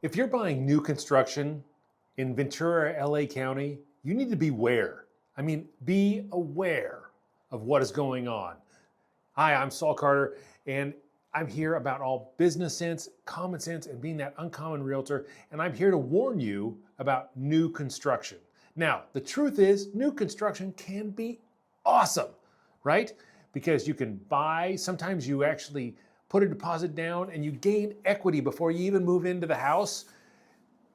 If you're buying new construction in Ventura, LA County, you need to beware. Be aware of what is going on. Hi, I'm Saul Carter, and I'm here about all business sense, common sense, and being that uncommon realtor, and I'm here to warn you about new construction. Now, the truth is, new construction can be awesome, right? Because you can buy, sometimes you actually put a deposit down and you gain equity before you even move into the house.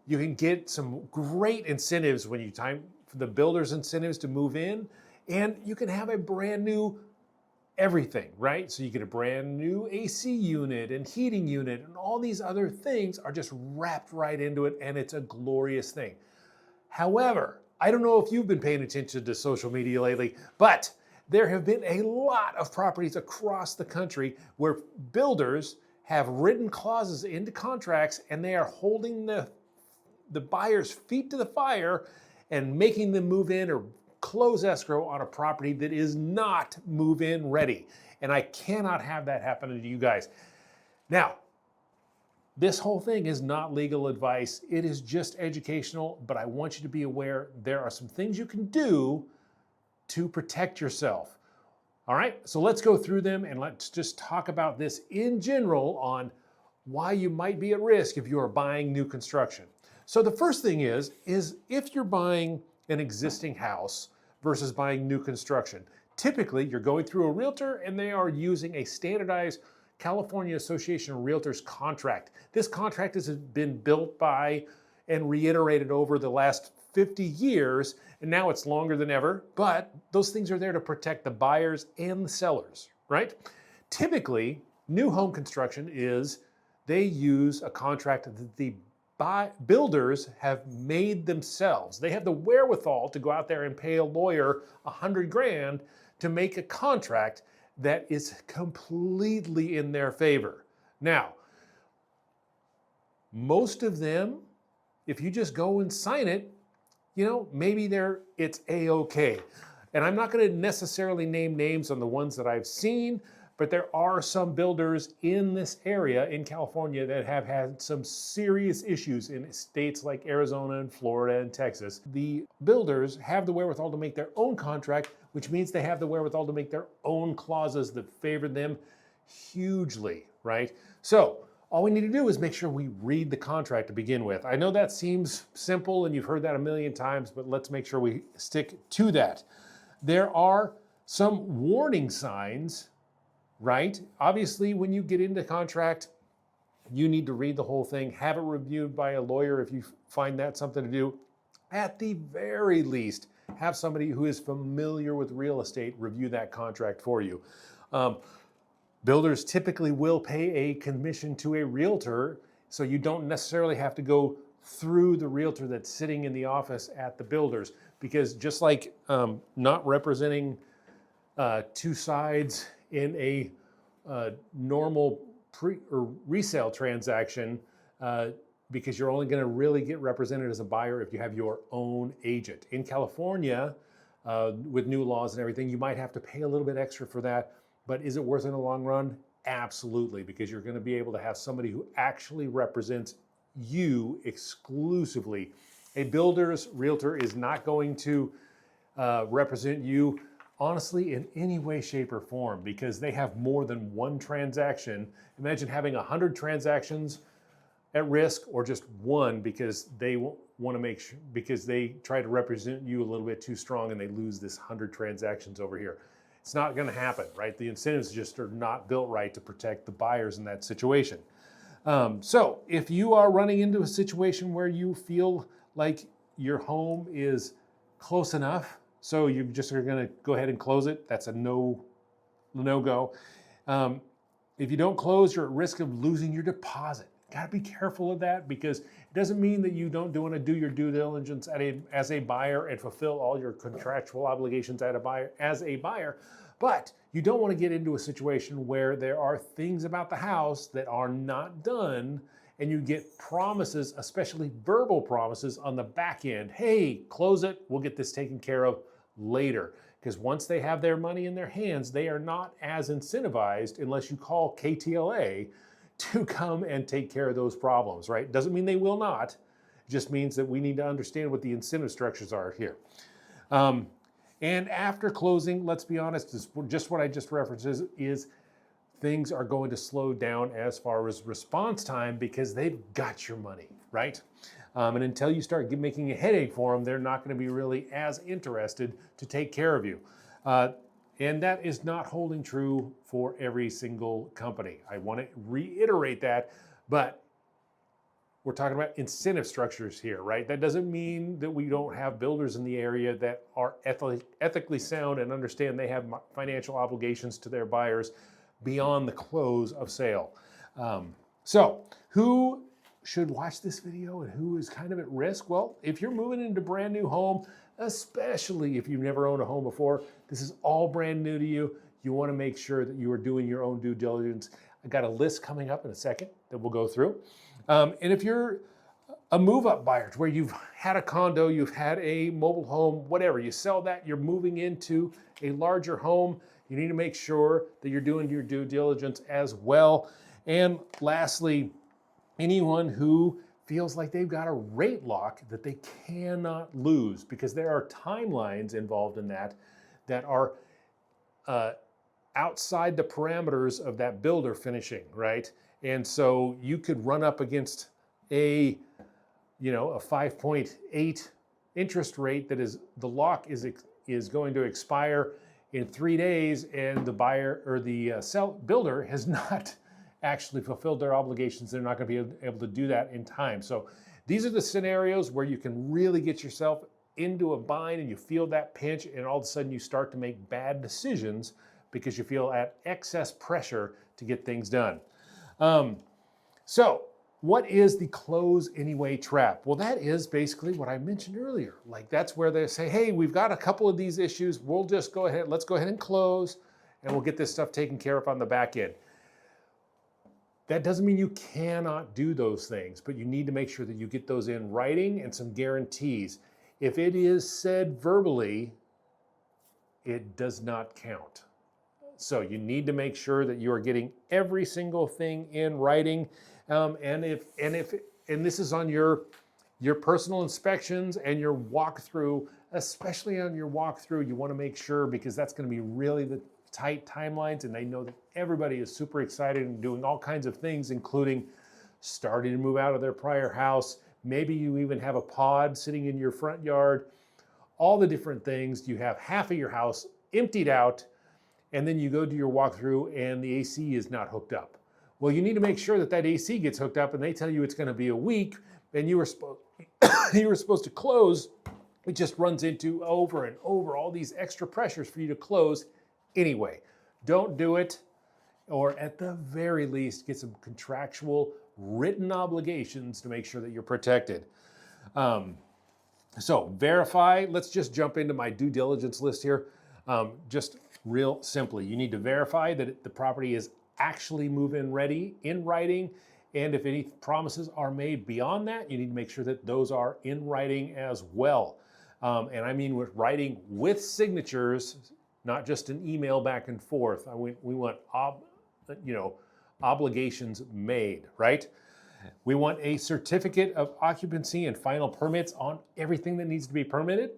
You can get some great incentives when you time for the builder's incentives to move in, and you can have a brand new everything, right? So you get a brand new AC unit and heating unit, and all these other things are just wrapped right into it, and it's a glorious thing. However, I don't know if you've been paying attention to social media lately, but there have been a lot of properties across the country where builders have written clauses into contracts and they are holding the buyer's feet to the fire and making them move in or close escrow on a property that is not move-in ready. And I cannot have that happen to you guys. Now, this whole thing is not legal advice. It is just educational, but I want you to be aware there are some things you can do to protect yourself. All right, so let's go through them and let's just talk about this in general on why you might be at risk if you are buying new construction. So the first thing is if you're buying an existing house versus buying new construction, typically you're going through a realtor and they are using a standardized California Association of Realtors contract. This contract has been built by and reiterated over the last 50 years, and now it's longer than ever, but those things are there to protect the buyers and the sellers, right? Typically, new home construction they use a contract that the builders have made themselves. They have the wherewithal to go out there and pay a lawyer $100,000 to make a contract that is completely in their favor. Now, most of them, if you just go and sign it, maybe it's a-okay. And I'm not going to necessarily name names on the ones that I've seen, but there are some builders in this area in California that have had some serious issues in states like Arizona and Florida and Texas. The builders have the wherewithal to make their own contract, which means they have the wherewithal to make their own clauses that favor them hugely, right? So all we need to do is make sure we read the contract to begin with. I know that seems simple and you've heard that a million times, but let's make sure we stick to that. There are some warning signs, right? Obviously, when you get into contract, you need to read the whole thing, have it reviewed by a lawyer if you find that something to do. At the very least, have somebody who is familiar with real estate review that contract for you. Builders typically will pay a commission to a realtor, so you don't necessarily have to go through the realtor that's sitting in the office at the builders, because just like not representing two sides in a normal resale transaction, because you're only going to really get represented as a buyer if you have your own agent. In California, with new laws and everything, you might have to pay a little bit extra for that. But is it worth it in the long run? Absolutely, because you're going to be able to have somebody who actually represents you exclusively. A builder's realtor is not going to represent you, honestly, in any way, shape, or form, because they have more than one transaction. Imagine having 100 transactions at risk, or just one because they want to make sure, because they try to represent you a little bit too strong and they lose this 100 transactions over here. It's not going to happen, right? The incentives just are not built right to protect the buyers in that situation. So if you are running into a situation where you feel like your home is close enough, so you just are going to go ahead and close it, that's a no-go. If you don't close, you're at risk of losing your deposit. Got to be careful of that, because it doesn't mean that you don't want to do your due diligence as a buyer and fulfill all your contractual obligations as a buyer, but you don't want to get into a situation where there are things about the house that are not done and you get promises, especially verbal promises on the back end. Hey, close it, we'll get this taken care of later. Because once they have their money in their hands, they are not as incentivized, unless you call KTLA, to come and take care of those problems, right? Doesn't mean they will not. It just means that we need to understand what the incentive structures are here. And after closing, let's be honest, just what I just referenced is things are going to slow down as far as response time because they've got your money, right? And until you start making a headache for them, they're not going to be really as interested to take care of you. And that is not holding true for every single company. I want to reiterate that, but we're talking about incentive structures here, right? That doesn't mean that we don't have builders in the area that are ethically sound and understand they have financial obligations to their buyers beyond the close of sale. So who should watch this video and who is kind of at risk? Well, if you're moving into a brand new home, especially if you've never owned a home before, this is all brand new to you. You want to make sure that you are doing your own due diligence. I got a list coming up in a second that we'll go through. And if you're a move-up buyer to where you've had a condo, you've had a mobile home, whatever, you sell that, you're moving into a larger home, you need to make sure that you're doing your due diligence as well. And lastly, anyone who feels like they've got a rate lock that they cannot lose, because there are timelines involved in that are outside the parameters of that builder finishing, right? And so you could run up against a 5.8 interest rate that is, the lock is going to expire in 3 days, and the buyer or the builder has not actually fulfilled their obligations. They're not going to be able to do that in time. So these are the scenarios where you can really get yourself into a bind and you feel that pinch, and all of a sudden you start to make bad decisions because you feel at excess pressure to get things done. So what is the close anyway trap? Well, that is basically what I mentioned earlier. Like, that's where they say, hey, we've got a couple of these issues. We'll just let's go ahead and close, and we'll get this stuff taken care of on the back end. That doesn't mean you cannot do those things, but you need to make sure that you get those in writing and some guarantees. If it is said verbally, it does not count. So you need to make sure that you are getting every single thing in writing. And this is on your personal inspections and your walkthrough, especially on your walkthrough, you want to make sure, because that's going to be really the tight timelines, and they know that everybody is super excited and doing all kinds of things, including starting to move out of their prior house. Maybe you even have a pod sitting in your front yard, all the different things. You have half of your house emptied out, and then you go to your walkthrough and the AC is not hooked up. Well, you need to make sure that that AC gets hooked up, and they tell you it's going to be a week, and you were supposed to close. It just runs into over and over all these extra pressures for you to close anyway. Don't do it, or at the very least, get some contractual written obligations to make sure that you're protected. So verify. Let's just jump into my due diligence list here. Just real simply, you need to verify that the property is actually move-in ready in writing, and if any promises are made beyond that, you need to make sure that those are in writing as well. And I mean with writing with signatures, not just an email back and forth. We want obligations made, right? We want a certificate of occupancy and final permits on everything that needs to be permitted.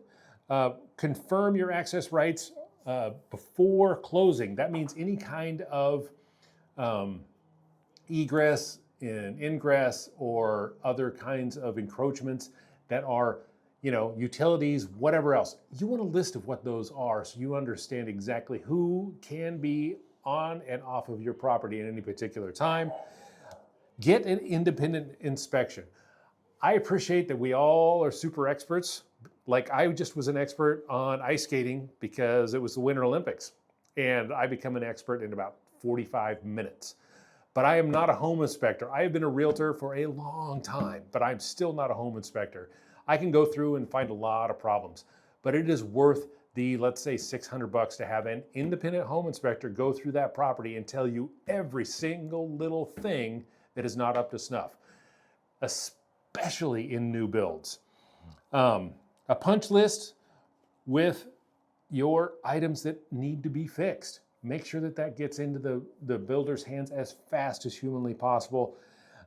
Confirm your access rights before closing. That means any kind of egress and ingress or other kinds of encroachments that are, utilities, whatever else. You want a list of what those are so you understand exactly who can be on and off of your property at any particular time. Get an independent inspection. I appreciate that we all are super experts. Like, I just was an expert on ice skating because it was the Winter Olympics, and I become an expert in about 45 minutes. But I am not a home inspector. I have been a realtor for a long time, but I'm still not a home inspector. I can go through and find a lot of problems, but it is worth the, let's say, $600 to have an independent home inspector go through that property and tell you every single little thing that is not up to snuff, especially in new builds. A punch list with your items that need to be fixed. make sure that that gets into the builder's hands as fast as humanly possible.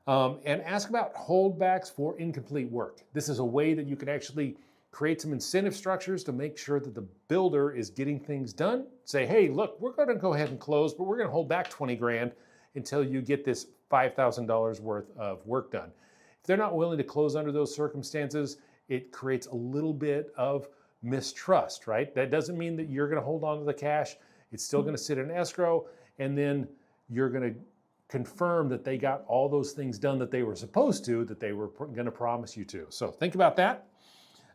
And ask about holdbacks for incomplete work. This is a way that you can actually create some incentive structures to make sure that the builder is getting things done. Say, hey, look, we're going to go ahead and close, but we're going to hold back 20 grand until you get this $5,000 worth of work done. If they're not willing to close under those circumstances, it creates a little bit of mistrust, right? That doesn't mean that you're going to hold on to the cash. It's still going to sit in escrow, and then you're going to confirm that they got all those things done that they were supposed to, that they were going to promise you to. So think about that.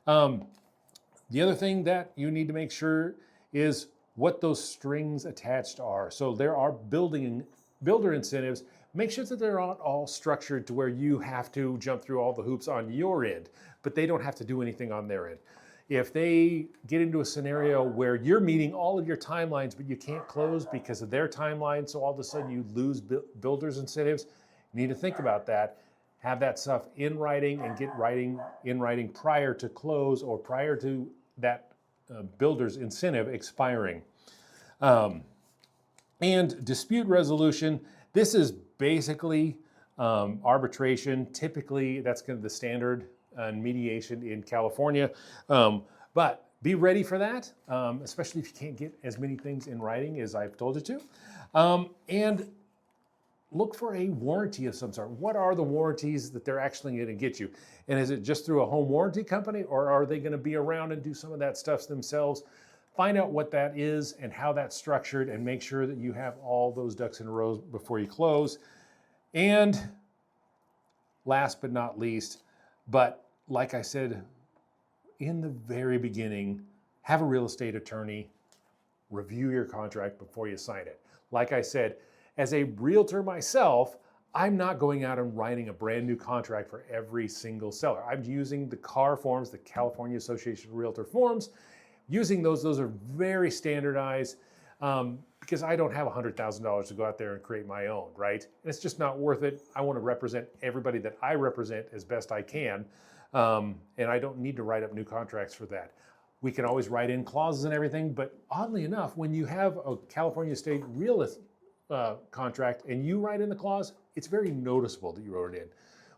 The other thing that you need to make sure is what those strings attached are. So there are builder incentives. Make sure that they're not all structured to where you have to jump through all the hoops on your end, but they don't have to do anything on their end. If they get into a scenario where you're meeting all of your timelines, but you can't close because of their timeline, so all of a sudden you lose builder's incentives, you need to think about that. Have that stuff in writing and get in writing prior to close or prior to that builder's incentive expiring. And dispute resolution, this is basically arbitration. Typically, that's kind of the standard mediation in California. But be ready for that, especially if you can't get as many things in writing as I've told you to. And look for a warranty of some sort. What are the warranties that they're actually going to get you? And is it just through a home warranty company, or are they going to be around and do some of that stuff themselves? Find out what that is and how that's structured, and make sure that you have all those ducks in a row before you close. And last but not least, but like I said in the very beginning, have a real estate attorney review your contract before you sign it. Like I said, as a realtor myself, I'm not going out and writing a brand new contract for every single seller. I'm using the CAR forms, the California Association of Realtor forms. Using those are very standardized because I don't have $100,000 to go out there and create my own, right? And it's just not worth it. I want to represent everybody that I represent as best I can, and I don't need to write up new contracts for that. We can always write in clauses and everything, but oddly enough, when you have a California state realist contract and you write in the clause, it's very noticeable that you wrote it in.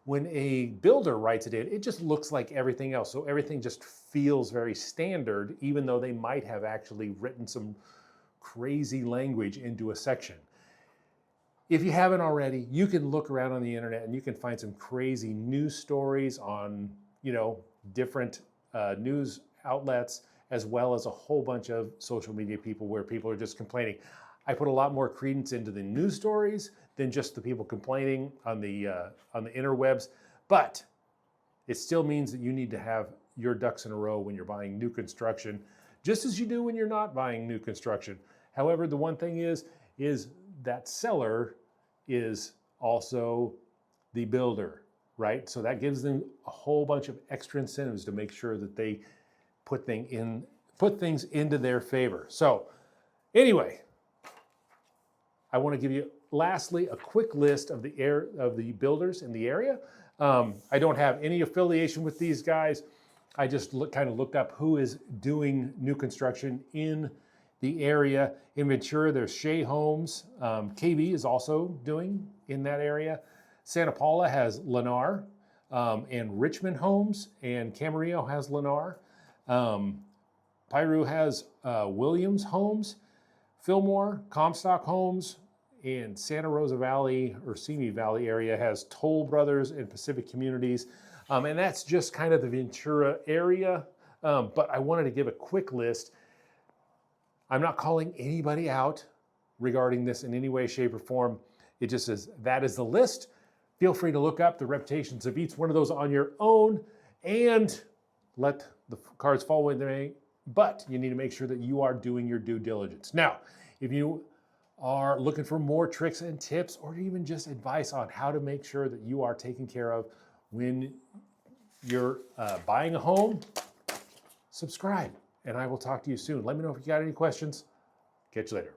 When a builder writes it in, it just looks like everything else. So everything just feels very standard, even though they might have actually written some crazy language into a section. If you haven't already, you can look around on the internet and you can find some crazy news stories on, different news outlets, as well as a whole bunch of social media people where people are just complaining. I put a lot more credence into the news stories than just the people complaining on the interwebs, but it still means that you need to have your ducks in a row when you're buying new construction, just as you do when you're not buying new construction. However, the one thing is that seller is also the builder, right? So that gives them a whole bunch of extra incentives to make sure that they put things into their favor. So anyway, I want to give you, lastly, a quick list of the builders in the area. I don't have any affiliation with these guys. I just kind of looked up who is doing new construction in the area. In Ventura, there's Shea Homes. KV is also doing in that area. Santa Paula has Lennar, and Richmond Homes, and Camarillo has Lennar. Piru has Williams Homes. Fillmore, Comstock Homes, and Santa Rosa Valley or Simi Valley area has Toll Brothers and Pacific Communities. And that's just kind of the Ventura area. But I wanted to give a quick list. I'm not calling anybody out regarding this in any way, shape, or form. It just says that is the list. Feel free to look up the reputations of each one of those on your own and let the cards fall where they may. But you need to make sure that you are doing your due diligence. Now, if you are looking for more tricks and tips, or even just advice on how to make sure that you are taken care of when you're buying a home, subscribe, and I will talk to you soon. Let me know if you got any questions. Catch you later.